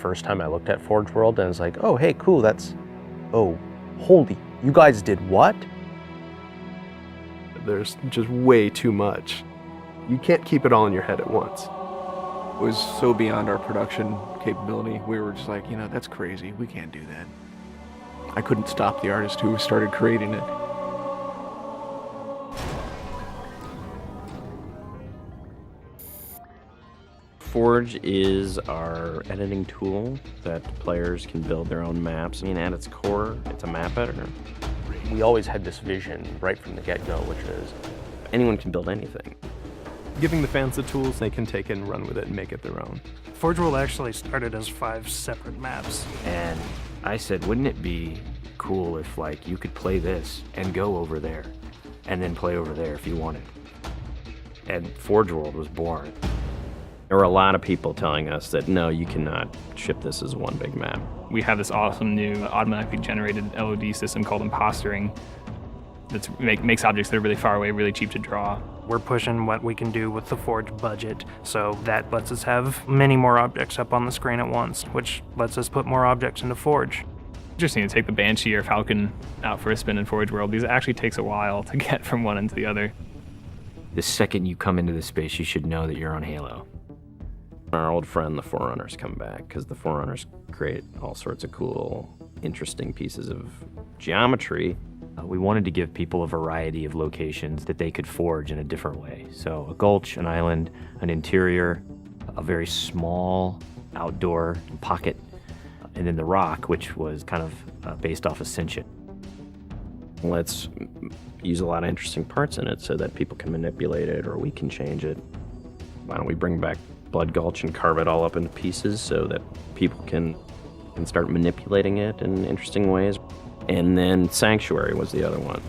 first time I looked at Forge World and was like, oh, hey, cool, oh, holy, you guys did what? There's just way too much. You can't keep it all in your head at once. It was so beyond our production capability. We were just like, that's crazy. We can't do that. I couldn't stop the artist who started creating it. Forge is our editing tool that players can build their own maps. I mean, at its core, it's a map editor. We always had this vision right from the get-go, which is anyone can build anything. Giving the fans the tools, they can take it and run with it and make it their own. Forge World actually started as 5 separate maps. And I said, wouldn't it be cool if you could play this and go over there and then play over there if you wanted? And Forge World was born. There were a lot of people telling us that, no, you cannot ship this as one big map. We have this awesome new automatically generated LOD system called Impostering that makes objects that are really far away really cheap to draw. We're pushing what we can do with the Forge budget, so that lets us have many more objects up on the screen at once, which lets us put more objects into Forge. Interesting to take the Banshee or Falcon out for a spin in Forge World, because it actually takes a while to get from one end to the other. The second you come into the space, you should know that you're on Halo. Our old friend, the Forerunners, come back, because the Forerunners create all sorts of cool, interesting pieces of geometry. We wanted to give people a variety of locations that they could forge in a different way. So a gulch, an island, an interior, a very small outdoor pocket, and then the rock, which was kind of based off Ascension. Let's use a lot of interesting parts in it so that people can manipulate it or we can change it. Why don't we bring back Blood Gulch and carve it all up into pieces so that people can start manipulating it in interesting ways. And then Sanctuary was the other one.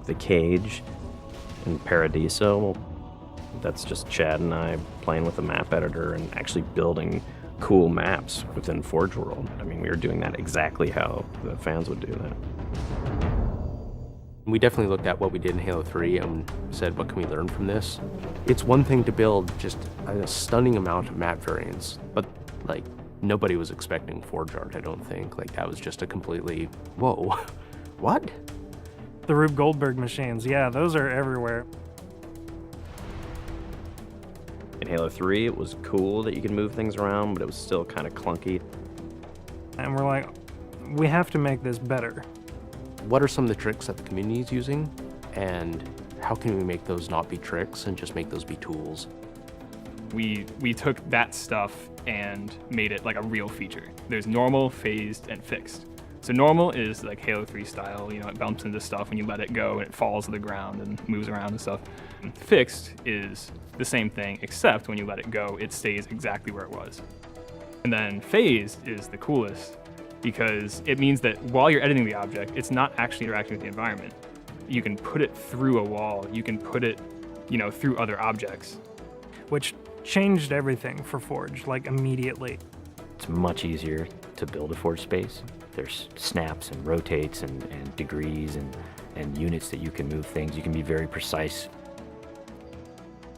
The Cage and Paradiso, that's just Chad and I playing with the map editor and actually building cool maps within Forge World. I mean, we were doing that exactly how the fans would do that. we definitely looked at what we did in Halo 3 and said, what can we learn from this? It's one thing to build just a stunning amount of map variants, but nobody was expecting Forge art, I don't think. That was just a completely, whoa, what? The Rube Goldberg machines, yeah, those are everywhere. In Halo 3, it was cool that you could move things around, but it was still kind of clunky. And we're like, we have to make this better. What are some of the tricks that the community is using, and how can we make those not be tricks and just make those be tools? We took that stuff and made it like a real feature. There's normal, phased, and fixed. So normal is like Halo 3 style, it bumps into stuff when you let it go and it falls to the ground and moves around and stuff. And fixed is the same thing, except when you let it go, it stays exactly where it was. And then phased is the coolest because it means that while you're editing the object, it's not actually interacting with the environment. You can put it through a wall, you can put it, through other objects. Which changed everything for Forge, immediately. It's much easier to build a Forge space. There's snaps and rotates and degrees and units that you can move things. You can be very precise.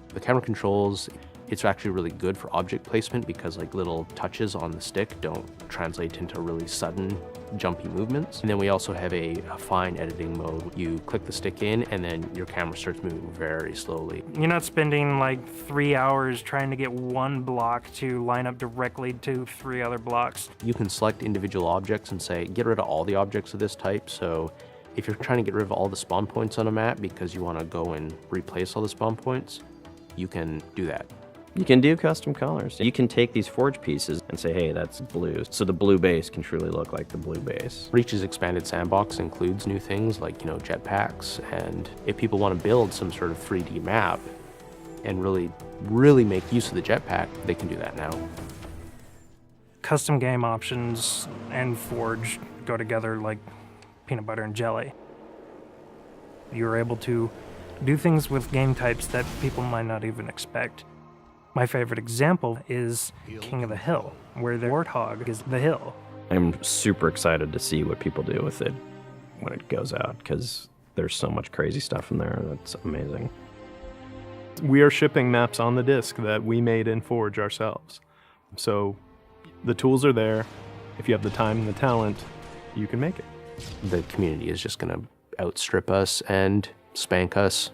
The camera controls, it's actually really good for object placement because little touches on the stick don't translate into really sudden, jumpy movements. And then we also have a fine editing mode. You click the stick in and then your camera starts moving very slowly. You're not spending 3 hours trying to get one block to line up directly to 3 other blocks. You can select individual objects and say, get rid of all the objects of this type. So if you're trying to get rid of all the spawn points on a map because you want to go and replace all the spawn points, you can do that. You can do custom colors. You can take these Forge pieces and say, hey, that's blue. So the blue base can truly look like the blue base. Reach's expanded sandbox includes new things like, jetpacks. And if people want to build some sort of 3D map and really make use of the jetpack, they can do that now. Custom game options and Forge go together like peanut butter and jelly. You're able to do things with game types that people might not even expect. My favorite example is King of the Hill, where the Warthog is the hill. I'm super excited to see what people do with it when it goes out, because there's so much crazy stuff in there that's amazing. We are shipping maps on the disk that we made in Forge ourselves. So The tools are there. If you have the time and the talent, you can make it. The community is just going to outstrip us and spank us.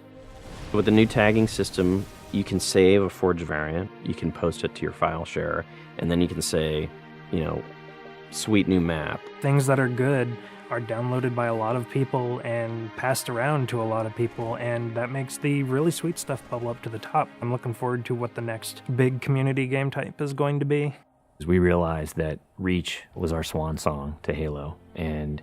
With the new tagging system, you can save a Forge variant, you can post it to your file share, and then you can say, you know, sweet new map. Things that are good are downloaded by a lot of people and passed around to a lot of people, and that makes the really sweet stuff bubble up to the top. I'm looking forward to what the next big community game type is going to be. We realized that Reach was our swan song to Halo, and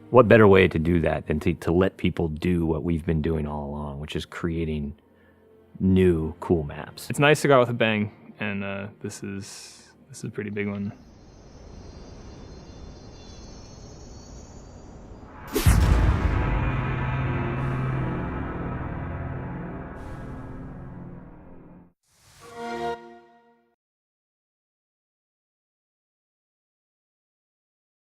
what better way to do that than to let people do what we've been doing all along, which is creating new cool maps. It's nice to go out with a bang, and this is a pretty big one.